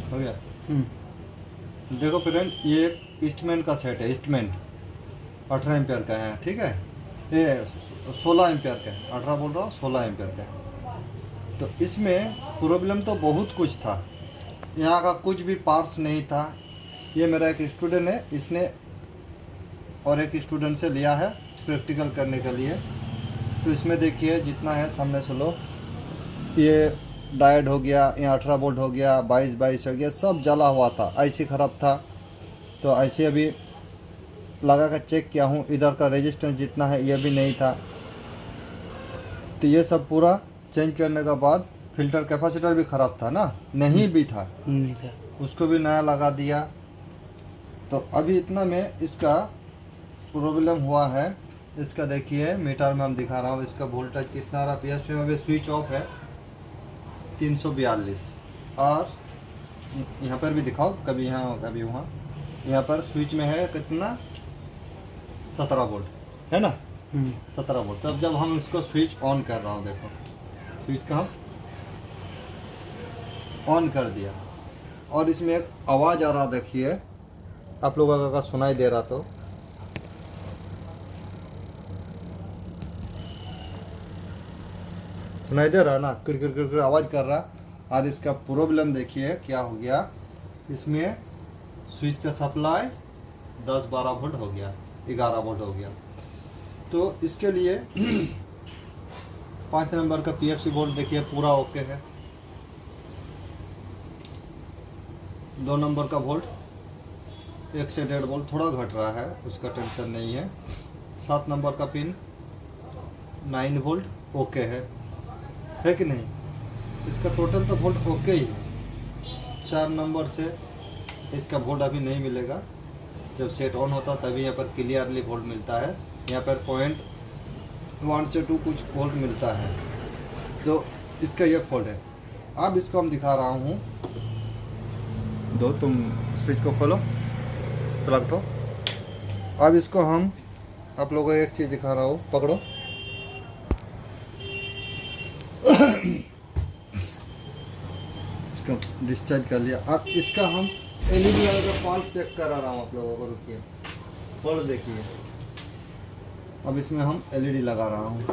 हो गया। हम्म। देखो फ्रेंड, ये एक ईस्टमैन का सेट है। ईस्टमैन 18 एम्पियर का है, ठीक है। ये 16 एम्पियर का है, 18 बोल रहा हूँ, 16 एम्पियर का है। तो इसमें प्रॉब्लम तो बहुत कुछ था, यहाँ का कुछ भी पार्ट्स नहीं था। ये मेरा एक स्टूडेंट है, इसने और एक स्टूडेंट से लिया है प्रैक्टिकल करने के लिए। तो इसमें देखिए जितना है सामने से लो, ये डायोड हो गया, ये 18 वोल्ट हो गया, 22 हो गया, सब जला हुआ था, आईसी ख़राब था। तो आईसी अभी लगा कर चेक किया हूँ, इधर का रेजिस्टेंस जितना है ये भी नहीं था। तो ये सब पूरा चेंज करने के बाद फिल्टर कैपेसिटर भी ख़राब था ना, नहीं भी था, नहीं था। उसको भी नया लगा दिया। तो अभी इतना में इसका प्रॉब्लम हुआ है। इसका देखिए मीटर में हम दिखा रहा हूँ, इसका वोल्टेज कितना रहा। पीएसपी में अभी स्विच ऑफ है 342, और यहाँ पर भी दिखाओ, कभी यहाँ कभी वहाँ। यहाँ पर स्विच में है कितना, 17 वोल्ट है ना, 17 वोल्ट। तब जब हम इसको स्विच ऑन कर रहा हूँ, देखो स्विच का हम ऑन कर दिया, और इसमें एक आवाज़ आ रहा, देखिए आप लोगों को अगर सुनाई दे रहा तो सुनाई दे रहा ना, किड़किड़ किड़किड़ आवाज़ कर रहा। और इसका प्रॉब्लम देखिए क्या हो गया, इसमें स्विच का सप्लाई 10-12 वोल्ट हो गया, 11 वोल्ट हो गया। तो इसके लिए 5 नंबर का पीएफसी बोर्ड देखिए पूरा ओके है। 2 नंबर का वोल्ट 1 से 1.5 वोल्ट थोड़ा घट रहा है, उसका टेंशन नहीं है। 7 नंबर का पिन 9 वोल्ट ओके है कि नहीं। इसका टोटल तो वोल्ट ओके ही है। 4 नंबर से इसका वोल्ट अभी नहीं मिलेगा, जब सेट ऑन होता तभी यहाँ पर क्लियरली वोल्ट मिलता है। यहाँ पर 0.1 से 2 कुछ वोल्ट मिलता है, तो इसका ये फॉल्ट है। अब इसको हम दिखा रहा हूँ, दो तुम स्विच को खोलो, प्लग को। अब इसको हम आप लोगों को एक चीज़ दिखा रहा हूँ, पकड़ो। इसको डिस्चार्ज कर लिया। अब इसका हम एलईडी वाले का पाल्स चेक करा रहा हूँ आप लोगों को, रुकिए, फॉल्ट देखिए। अब इसमें हम एलईडी लगा रहा हूँ।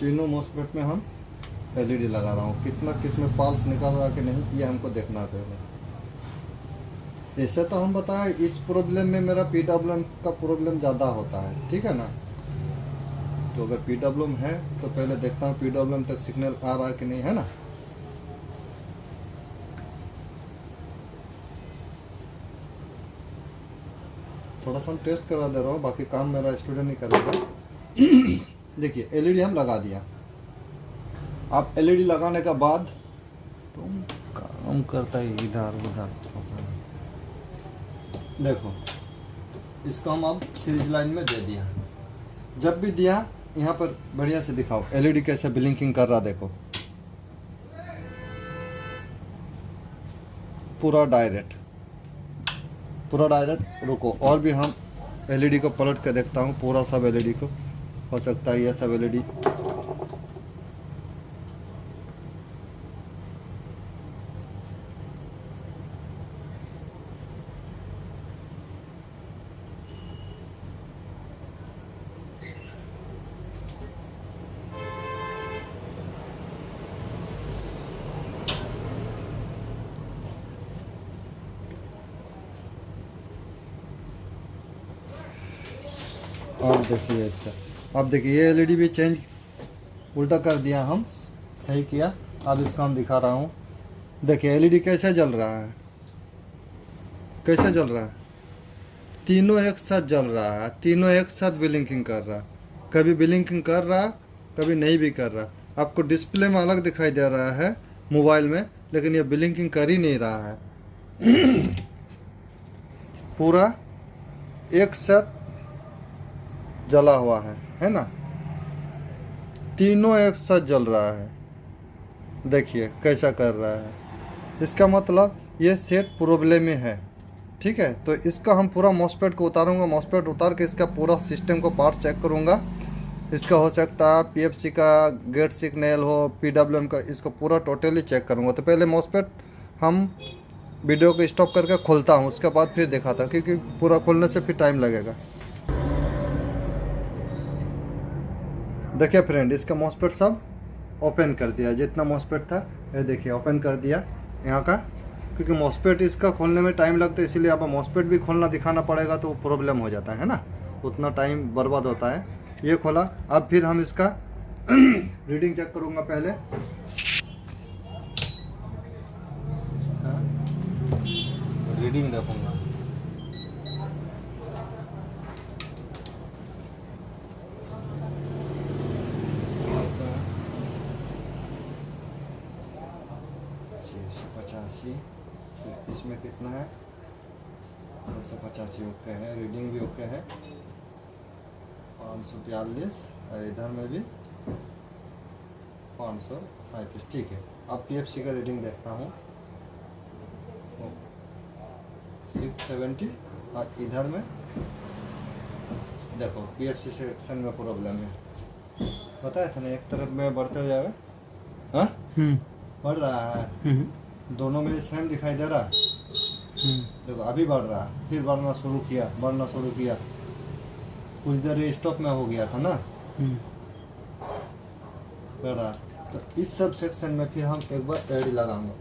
तीनों मॉस्फेट में हम एलईडी लगा रहा हूँ। कितना किस में पाल्स निकल रहा कि नहीं, ये हमको देखना है पहले। ऐसे तो हम बताएं, इस प्रॉब्लम में मेरा पीडब्ल्यूएम का प्रॉब्लम ज़्यादा होता है, ठीक है ना। तो अगर पीडब्ल्यूएम है तो पहले देखता हूँ पीडब्ल्यूएम तक सिग्नल आ रहा है कि नहीं, है ना। थोड़ा सा हम टेस्ट करा दे रहा हूँ, बाकी काम मेरा स्टूडेंट नहीं करेगा। देखिए एलईडी हम लगा दिया। अब एलईडी लगाने के बाद तुम काम करता है इधर उधर फंसा। देखो इसको हम अब सीरीज लाइन में दे दिया। जब भी दिया यहाँ पर बढ़िया से दिखाओ एलईडी कैसे ब्लिंकिंग कर रहा, देखो पूरा डायरेक्ट। रुको, और भी हम एलईडी को पलट के देखता हूँ, पूरा सब एलईडी को। हो सकता है यह सब एलईडी अब देखिए इसका, अब देखिए ये एलईडी भी चेंज उल्टा कर दिया, हम सही किया। अब इसको हम दिखा रहा हूँ, देखिए एलईडी कैसे जल रहा है, कैसे जल रहा है। तीनों एक साथ जल रहा है, तीनों एक साथ ब्लिंकिंग कर रहा है। कभी ब्लिंकिंग कर रहा, कभी नहीं भी कर रहा। आपको डिस्प्ले में अलग दिखाई दे रहा है मोबाइल में, लेकिन ये ब्लिंकिंग कर ही नहीं रहा है। पूरा एक साथ जला हुआ है ना, तीनों एक साथ जल रहा है। देखिए कैसा कर रहा है, इसका मतलब ये सेट प्रॉब्लम में है। ठीक है। तो इसका हम पूरा मॉसफेट को उतारूंगा, मॉसफेट उतार के इसका पूरा सिस्टम को पार्ट चेक करूंगा। इसका हो सकता है पीएफसी का गेट सिग्नल हो, पीडब्ल्यूएम का, इसको पूरा टोटली चेक करूंगा। तो पहले मॉसफेट हम वीडियो को स्टॉप करके खोलता हूं, उसके बाद फिर दिखाता हूं, क्योंकि पूरा खोलने से फिर टाइम लगेगा। देखिए फ्रेंड, इसका मॉसफेट सब ओपन कर दिया, जितना मॉसफेट था ये देखिए ओपन कर दिया यहाँ का, क्योंकि मॉसफेट इसका खोलने में टाइम लगता है, इसीलिए आप मॉसफेट भी खोलना दिखाना पड़ेगा, तो प्रॉब्लम हो जाता है ना, उतना टाइम बर्बाद होता है। ये खोला, अब फिर हम इसका रीडिंग चेक करूँगा। पहले इसका रीडिंग देखूँगा। इसमें कितना है, 685 ओके है, रीडिंग भी ओके है, 542, और इधर में भी 537, ठीक है। अब पीएफसी का रीडिंग देखता हूँ, 670, और इधर में देखो पीएफसी सेक्शन में प्रॉब्लम है, पता है था ना, एक तरफ में बढ़ते जाएगा, हाँ बढ़ रहा है, दोनों में सेम दिखाई दे रहा है। देखो अभी बढ़ रहा है, फिर बढ़ना शुरू किया, कुछ देर स्टॉप में हो गया था ना, बढ़ रहा। तो इस सब सेक्शन में फिर हम एक बार एडी लगाऊंगा।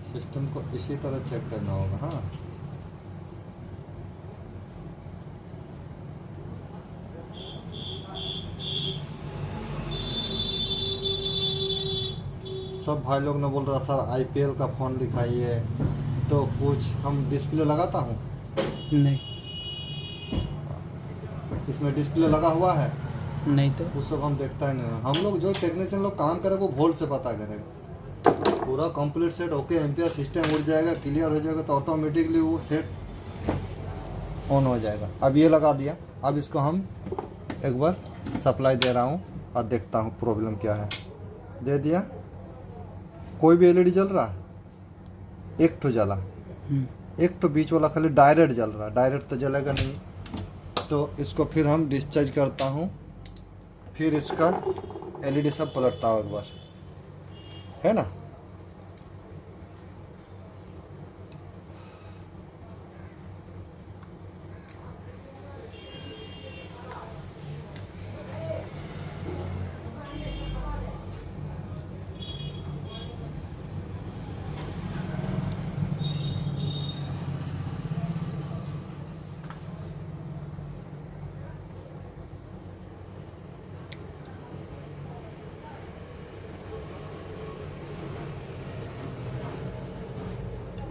सिस्टम को इसी तरह चेक करना होगा। हाँ, सब भाई लोग ने बोल रहा सर आईपीएल का फ़ोन दिखाइए, तो कुछ हम डिस्प्ले लगाता हूँ नहीं, इसमें डिस्प्ले लगा हुआ है नहीं तो वो सब हम देखता ही नहीं। हम लोग जो टेक्नीशियन लोग काम करेंगे वो वोल्ट से पता करेगा। पूरा complete set okay, ampere system उड़ जाएगा, क्लियर हो जाएगा, तो ऑटोमेटिकली वो सेट ऑन हो जाएगा। अब ये लगा दिया, अब इसको हम एक बार सप्लाई दे रहा हूँ और देखता हूँ प्रॉब्लम क्या है। दे दिया, कोई भी एलईडी जल रहा, एक तो जला, एक तो बीच वाला खाली डायरेक्ट जल रहा, डायरेक्ट तो जलेगा नहीं। तो इसको फिर हम डिस्चार्ज करता हूँ, फिर इसका एलईडी सब पलटता हूँ एक बार, है ना।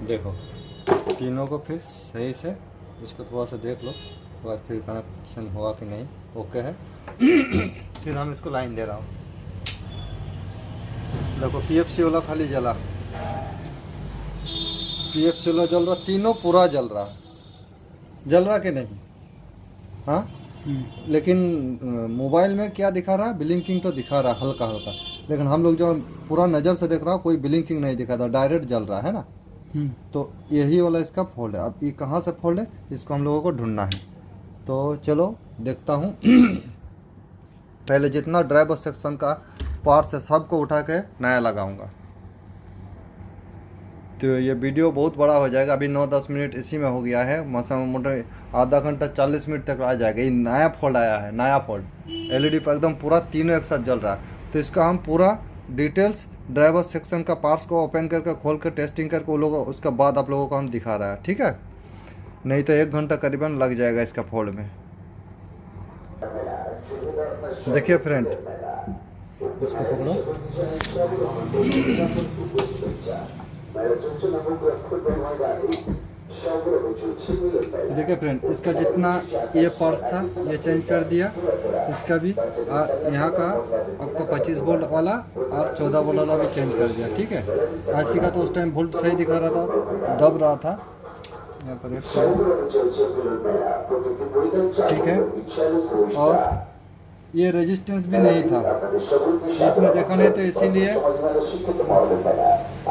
देखो तीनों को फिर सही से इसको थोड़ा सा देख लो, तो बाद फिर कनेक्शन हुआ कि नहीं, ओके है। फिर हम इसको लाइन दे रहा हूँ। देखो पीएफसी वाला खाली जला, पीएफसी वाला जल रहा, तीनों पूरा जल रहा कि नहीं, हाँ। लेकिन मोबाइल में क्या दिखा रहा है, ब्लिंकिंग तो दिखा रहा है हल्का हल्का, लेकिन हम लोग जो पूरा नज़र से देख रहा कोई ब्लिंकिंग नहीं दिखा था, डायरेक्ट जल रहा है ना। तो यही वाला इसका फॉल्ट है। अब ये कहाँ से फॉल्ट है, इसको हम लोगों को ढूंढना है। तो चलो देखता हूँ। पहले जितना ड्राइवर सेक्शन का पार्ट्स है सबको उठा के नया लगाऊंगा। तो ये वीडियो बहुत बड़ा हो जाएगा, अभी 9-10 मिनट इसी में हो गया है, मोटा आधा घंटा 40 मिनट तक आ जाएगा। ये नया फॉल्ट आया है, नया फॉल्ट, एलईडी पर एकदम पूरा तीनों एक साथ जल रहा है। तो इसका हम पूरा डिटेल्स ड्राइवर सेक्शन का पार्ट्स को ओपन करके खोल कर टेस्टिंग करके वो लोग, उसके बाद आप लोगों को हम दिखा रहा है, ठीक है। नहीं तो 1 घंटा करीबन लग जाएगा इसका फॉल्ट में। देखिए फ्रेंड, इसको पकड़ो, देखिए फ्रेंड, इसका जितना ये पार्ट्स था ये चेंज कर दिया, इसका भी, और यहाँ का आपको 25 वोल्ट वाला और 14 वोल्ट वाला भी चेंज कर दिया, ठीक है। आईसी का तो उस टाइम वोल्ट सही दिखा रहा था, दब रहा था, यहाँ पर एक ठीक है। और ये रेजिस्टेंस भी नहीं था, इसमें देखा नहीं तो इसीलिए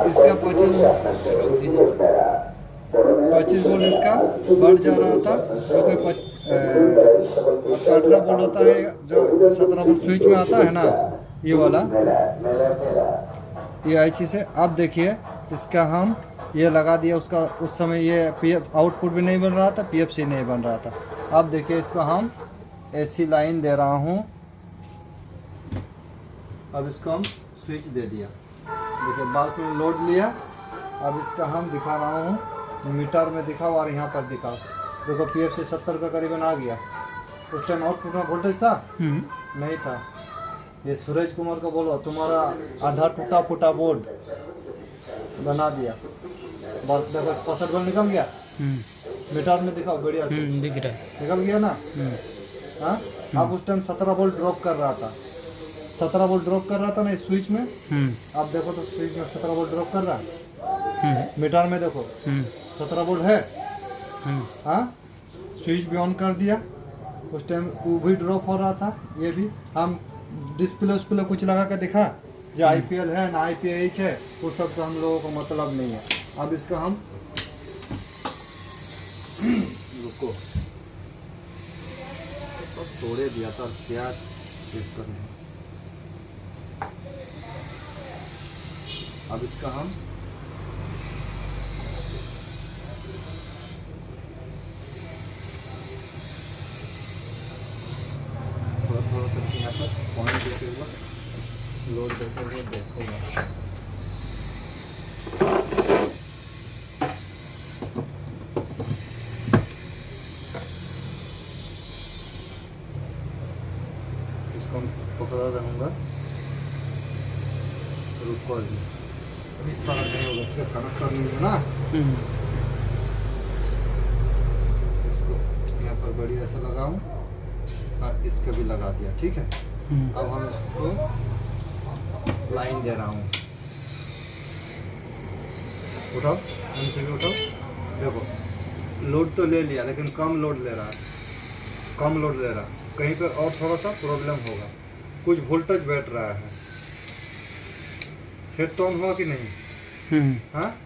इसका 25 वोल्ट इसका बढ़ जा रहा था, जो कि 18 वोल्ट होता है, जो 17 वोल्ट स्विच में आता है ना, ये वाला, ये IC से। अब देखिए इसका हम ये लगा दिया, उसका उस समय ये PF आउटपुट भी नहीं बन रहा था, PFC नहीं बन रहा था। अब देखिए इसको हम AC लाइन दे रहा हूँ। अब इसको हम स्विच दे दिया, देखिए बाल्ब में लोड लिया। अब इसका हम दिखा रहा हूँ, मीटर में दिखाओ और यहाँ पर दिखाओ। देखो PFC 70 का करीबन आ गया। उस टाइम आउटपुट में वोल्टेज था नहीं था। ये सूरज कुमार को बोलो, तुम्हारा आधा टूटा फूटा बोर्ड बना दिया। बस देखो 65 वोल्ट निकल गया। मीटर में दिखाओ, बढ़िया से दिख रहा है। निकल गया ना। हाँ, अब उस टाइम 17 वोल्ट ड्रॉप कर रहा था, 17 वोल्ट ड्रॉप कर रहा था ना इस स्विच में। अब देखो तो स्विच में 17 वोल्ट ड्रॉप कर रहा है। मीटर में देखो 17 वोल्ट है। हाँ, स्विच भी ऑन कर दिया। उस टाइम वो भी ड्रॉप हो रहा था। ये भी हम डिस्प्ले उस्प्ले कुछ लगा के दिखा, जो IPL है ना IPH है, वो सब से हम लोगों को मतलब नहीं है। अब इसका हम रुको, सब तोड़े दिया था, क्या चेक करना। अब इसका हम थोड़ा थोड़ा करके यहाँ पर पॉइंट देते हुए लोड देते हुए देखूंगा। इसको हम पकड़ा रहूँगा। रुको जी, इस तरह नहीं होगा, इसका कनेक्टर नहीं है ना। इसको यहाँ पर बढ़िया से लगाऊं और इसका भी लगा दिया, ठीक है। अब हम इसको लाइन दे रहा हूँ। उठाओ, इनसे भी उठाओ। देखो लोड तो ले लिया, लेकिन कम लोड ले रहा है, कम लोड ले रहा है। कहीं पर और थोड़ा सा प्रॉब्लम होगा, कुछ वोल्टेज बैठ रहा है। सेट तो ऑन हुआ कि नहीं? हाँ,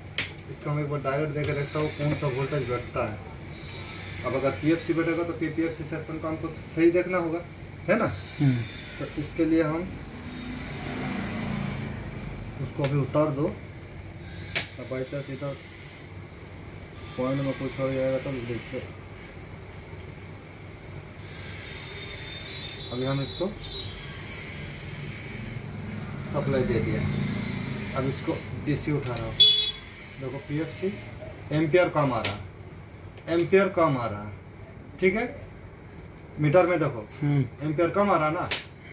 इसका हम एक बार डायरेक्ट देकर देखता हूँ कौन सा वोल्टेज बैठता है। अब अगर PFC बैठेगा तो PFC सेक्शन को हमको सही देखना होगा, है ना। तो इसके लिए हम उसको अभी उतार दो। अब ऐसा सीधा पॉइंट में कुछ हो जाएगा तो देखते। अभी हम इसको सप्लाई दे दिया। अब इसको DC उठा रहा हूँ। देखो PFC एम्पियर कम आ रहा है, एम्पियर कम आ रहा है, ठीक है। मीटर में देखो एम्पियर कम आ रहा है ना,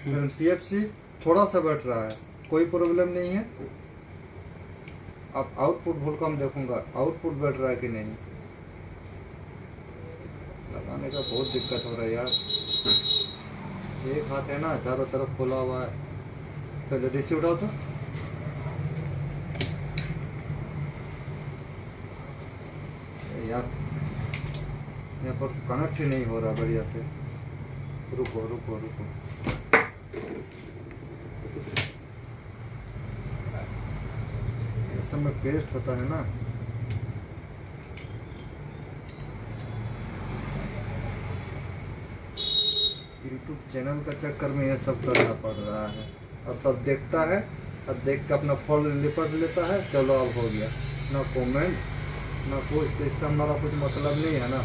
लेकिन PFC थोड़ा सा बैठ रहा है, कोई प्रॉब्लम नहीं है। अब आउटपुट वोल्ट को हम देखूंगा, आउटपुट बैठ रहा है कि नहीं। लगाने का बहुत दिक्कत हो रहा है यार, एक हाथ है ना, चारों तरफ खोला हुआ है। पहले DC उठाओ तो। यार यहाँ पर कनेक्ट ही नहीं हो रहा बढ़िया से। रुको रुको रुको, ये सब में पेस्ट होता है ना। यूट्यूब चैनल का चक्कर में ये सब करना पड़ रहा है, और सब देखता है और देख के अपना फॉल लिपट लेता है। चलो अब हो गया, ना कमेंट ना कुछ, तो इससे हमारा कुछ मतलब नहीं है ना।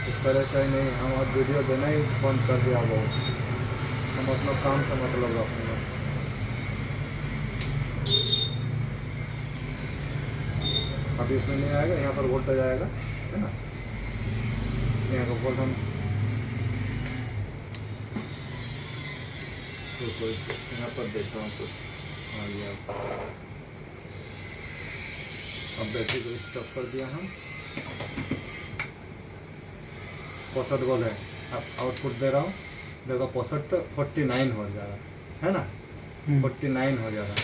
इस तरह से ही नहीं, हम अब वीडियो देना ही बंद कर दिया बहुत। हम अपना काम से मतलब रखेंगे। अभी इसमें नहीं आएगा, यहाँ पर वोल्टेज आएगा, है ना। यहाँ का वोल्ट हम यहाँ पर देखता हूँ कुछ आ गया। अब बैटरी को स्टॉप कर दिया हम। 65 वोल्ट है, अब आउटपुट दे रहा हूँ। देखो 65 तो 49 हो जा रहा है ना, 49 हो जा रहा है।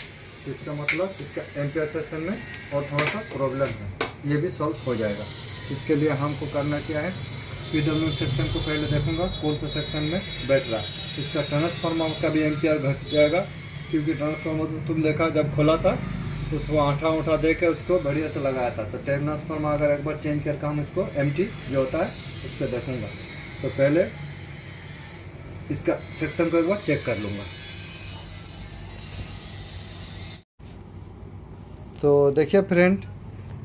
इसका मतलब इसका एम्पियर सेक्शन में और थोड़ा सा प्रॉब्लम है, ये भी सॉल्व हो जाएगा। इसके लिए हमको करना क्या है, PWM सेक्शन को पहले देखूंगा कौन सा सेक्शन में बैठ रहा है। इसका ट्रांसफार्मर का भी एम्पियर घट जाएगा, क्योंकि ट्रांसफार्मर तुम देखा जब खोला था उसको आठा दे के उसको बढ़िया से लगाया था। तो ट्रांसफार्मर अगर एक बार चेंज करके हम इसको एम्प्टी जो होता है उस पर देखूँगा, तो पहले इसका सेक्शन को एक बार चेक कर लूँगा। तो देखिए फ्रेंड,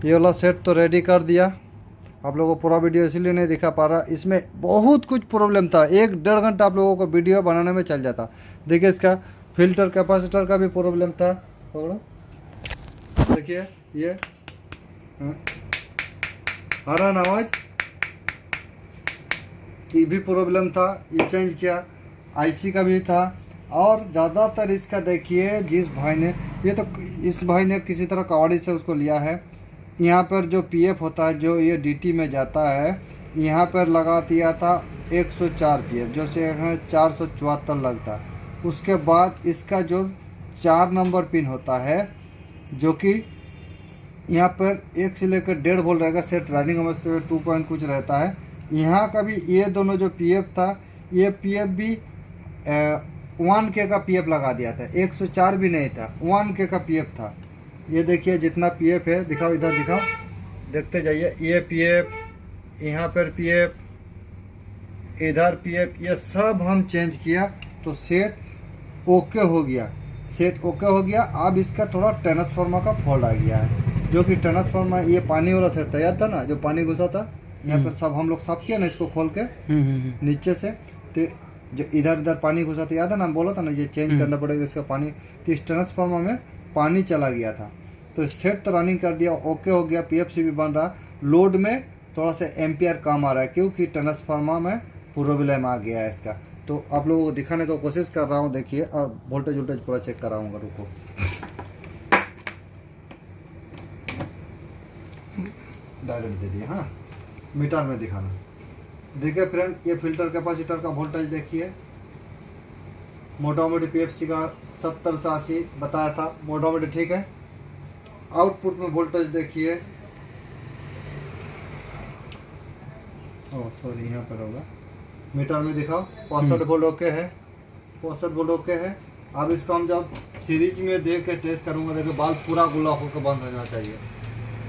ये वाला सेट तो रेडी कर दिया। आप लोगों को पूरा वीडियो इसलिए नहीं दिखा पा रहा, इसमें बहुत कुछ प्रॉब्लम था, 1-1.5 घंटा आप लोगों को वीडियो बनाने में चल जाता। देखिए इसका फिल्टर कैपेसिटर का भी प्रॉब्लम था, देखिए ये आ रहा ना आवाज, ये भी प्रॉब्लम था, ये चेंज किया। IC का भी था, और ज़्यादातर इसका देखिए जिस भाई ने, ये तो इस भाई ने किसी तरह कवाड़ी से उसको लिया है। यहाँ पर जो PF होता है, जो ये DT में जाता है, यहाँ पर लगा दिया था 104 PF, जो से 474 लगता। उसके बाद इसका जो 4 नंबर पिन होता है, जो कि यहाँ पर 1 से लेकर 1.5 वोल्ट रहेगा, सेट रनिंग अवस्था में 2 पॉइंट कुछ रहता है। यहाँ का भी ये दोनों जो PF था, ये PF भी 1K का PF लगा दिया था, 104 भी नहीं था, 1K का PF था। ये देखिए जितना PF है, दिखाओ इधर दिखाओ, देखते जाइए। ये PF, यहाँ पर PF, इधर PF, ये सब हम चेंज किया तो सेट ओके हो गया, सेट ओके हो गया। अब इसका थोड़ा ट्रांसफार्मर का फॉल्ट आ गया है, जो कि ट्रांसफार्मर, ये पानी वाला सेट था, याद था ना, जो पानी घुसा था यहाँ पर, सब हम लोग साफ किया ना इसको खोल के नीचे से, तो जो इधर इधर पानी घुसा था, याद है ना, हम बोला था ना ये चेंज करना पड़ेगा इसका पानी। तो इस ट्रांसफार्मर में पानी चला गया था, तो सेट तो रनिंग कर दिया, ओके हो गया, PFC भी बन रहा। लोड में थोड़ा सा एम्पियर कम आ रहा है, क्योंकि ट्रांसफार्मर में प्रॉब्लम आ गया है इसका। तो आप लोगों को दिखाने की कोशिश कर रहा हूँ, देखिए, और वोल्टेज पूरा चेक कराऊंगा, रुको। डायरेक्ट दे दिए, हाँ, मीटर में दिखाना। देखिए फ्रेंड, ये फिल्टर कैपेसिटर का वोल्टेज देखिए, मोटा मोटी PFC का 70 से 80 बताया था, मोटा मोटी ठीक है। आउटपुट में वोल्टेज देखिए, ओह सॉरी, यहाँ पर होगा, मीटर में दिखाओ, 65 वोल्ट ओके है, 65 वोल्ट ओके है। अब इसको हम जब सीरीज में देख के टेस्ट करूँगा, देखो बल्ब पूरा गुला होकर बंद हो जाना चाहिए,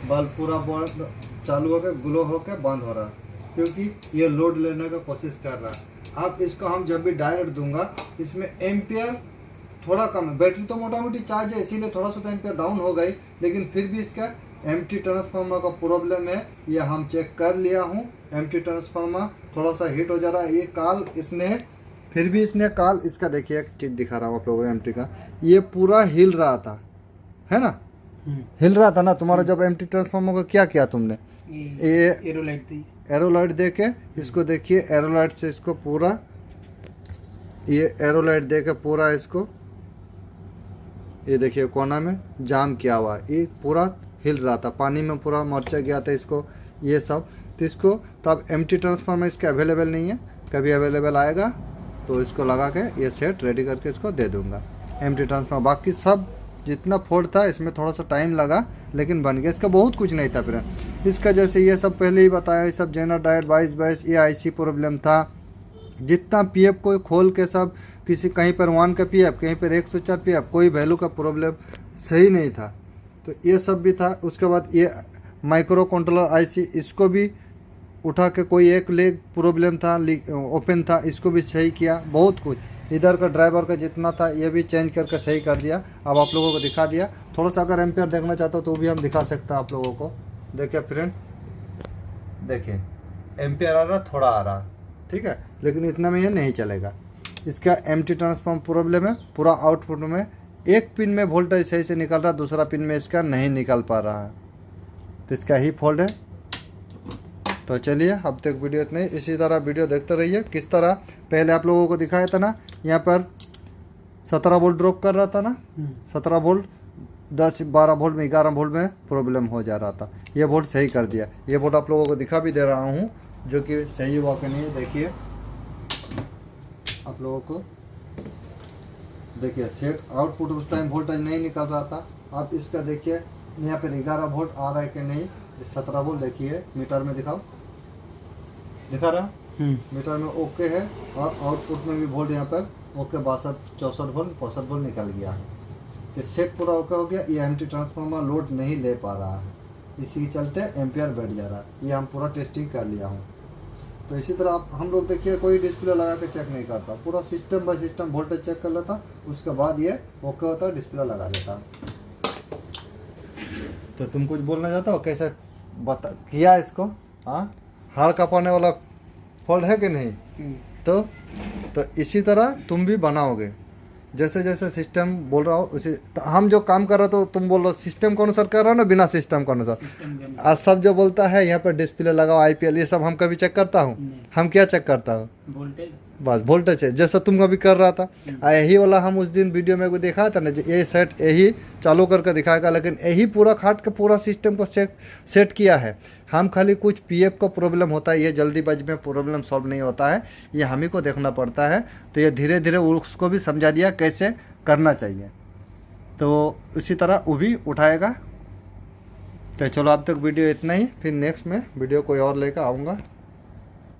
बल्ब पूरा बंद चालू होकर ग्लो होकर बंद हो रहा है, क्योंकि ये लोड लेने का कोशिश कर रहा है। अब इसको हम जब भी डायरेक्ट दूंगा, इसमें एम्पियर थोड़ा कम है, बैटरी तो मोटा मोटी चार्ज है, इसीलिए थोड़ा सा तो एम्पियर डाउन हो गई, लेकिन फिर भी इसका एम्प्टी ट्रांसफार्मर का प्रॉब्लम है, ये हम चेक कर लिया हूँ। एम्प्टी ट्रांसफार्मर थोड़ा सा हीट हो जा रहा है, ये काल इसने, फिर भी इसने काल, इसका देखिए एक चीज़ दिखा रहा हूँ आप लोगों को, एम्प्टी का ये पूरा हिल रहा था, है ना, हिल रहा था ना तुम्हारा। जब एम्प्टी ट्रांसफार्मर को क्या किया तुमने, ये एरोलाइट दी, एरोलाइट दे के इसको देखिए, एरोलाइट से इसको पूरा, ये एरोलाइट दे के पूरा इसको, ये देखिए कोना में जाम किया हुआ, ये पूरा हिल रहा था, पानी में पूरा मरचा गया था इसको, ये सब। तो इसको तब एम्प्टी ट्रांसफार्मर इसके अवेलेबल नहीं है, कभी अवेलेबल आएगा तो इसको लगा के ये सेट रेडी करके इसको दे दूंगा, एम्प्टी ट्रांसफार्मर। बाकी सब जितना फोल्ड था इसमें थोड़ा सा टाइम लगा, लेकिन बन गया। इसका बहुत कुछ नहीं था फिर इसका, जैसे ये सब पहले ही बताया, ये सब जेनर डायट 22 ये IC प्रॉब्लम था। जितना PF को खोल के सब, किसी कहीं पर 1 का PF, कहीं पर 104 PF, कोई वैल्यू का प्रॉब्लम सही नहीं था, तो ये सब भी था। उसके बाद ये माइक्रो कंट्रोलर IC, इसको भी उठा के कोई एक लेग प्रॉब्लम था, ओपन था, इसको भी सही किया। बहुत कुछ इधर का ड्राइवर का जितना था ये भी चेंज करके सही कर दिया। अब आप लोगों को दिखा दिया। थोड़ा सा अगर एम्पियर देखना चाहता हो तो भी हम दिखा सकते हैं आप लोगों को। देखिए फ्रेंड, देखिए एम्पियर आ रहा, थोड़ा आ रहा, ठीक है, लेकिन इतना में ये नहीं चलेगा। इसका एम्प्टी ट्रांसफार्म प्रॉब्लम है। पूरा आउटपुट में एक पिन में वोल्टेज सही से निकल रहा, दूसरा पिन में इसका नहीं निकल पा रहा है, तो इसका ही फॉल्ट है। तो चलिए अब तक वीडियो इतने, इसी तरह वीडियो देखते रहिए। किस तरह पहले आप लोगों को दिखाया था ना, यहाँ पर 17 वोल्ट ड्रॉप कर रहा था ना, 17 वोल्ट 10-12 वोल्ट में 11 वोल्ट में प्रॉब्लम हो जा रहा था। ये वोल्ट सही कर दिया। ये वोल्ट आप लोगों को दिखा भी दे रहा हूँ, जो कि सही हुआ कि नहीं। देखिए आप लोगों को, देखिए सेट आउटपुट उस टाइम वोल्टेज नहीं निकल रहा था। अब इसका देखिए यहाँ पर 11 वोल्ट आ रहा है कि नहीं, 17 वोल्ट देखिए, मीटर में दिखाओ, दिखा रहा, मीटर में ओके है, और आउटपुट में भी वोल्ट यहाँ पर ओके 62 64 वोल्ट 65 वोल्ट निकल गया है। तो सेट पूरा ओके हो गया। ये एमटी ट्रांसफार्मर लोड नहीं ले पा रहा है, इसी के चलते एम्पियर बैठ जा रहा है। ये हम पूरा टेस्टिंग कर लिया हूँ। तो इसी तरह आप हम लोग देखिए कोई डिस्प्ले लगा के चेक नहीं करता, पूरा system by system voltage check कर लेता, उसके बाद ये ओके होता है, डिस्प्ले लगा देता। तो तुम कुछ बोलना चाहता हो, कैसे बता किया इसको? हाँ, हाड़ कांपाने वाला फॉल्ट है कि नहीं? तो इसी तरह तुम भी बनाओगे, जैसे जैसे सिस्टम बोल रहा हो उसी। तो हम जो काम कर रहे तो तुम बोल रहे हो सिस्टम के अनुसार कर रहे हो ना, बिना सिस्टम के अनुसार। आज सब जो बोलता है यहाँ पर डिस्प्ले लगाओ, आईपीएल, ये सब हम कभी चेक करता हूँ? हम क्या चेक करता हूँ? वोल्टेज, बस वोल्टेज है, जैसा तुम अभी कर रहा था। यही वाला हम उस दिन वीडियो में दिखाया था ना, ये सेट यही चालू करके दिखाएगा, लेकिन यही पूरा खाट के पूरा सिस्टम को सेट किया है। हम खाली कुछ पीएफ का प्रॉब्लम होता है, ये जल्दीबाजी में प्रॉब्लम सॉल्व नहीं होता है, ये हम ही को देखना पड़ता है। तो ये धीरे धीरे उसको भी समझा दिया कैसे करना चाहिए, तो उसी तरह वो भी उठाएगा। तो चलो अब तक वीडियो इतना ही, फिर नेक्स्ट में वीडियो कोई और लेकर आऊँगा।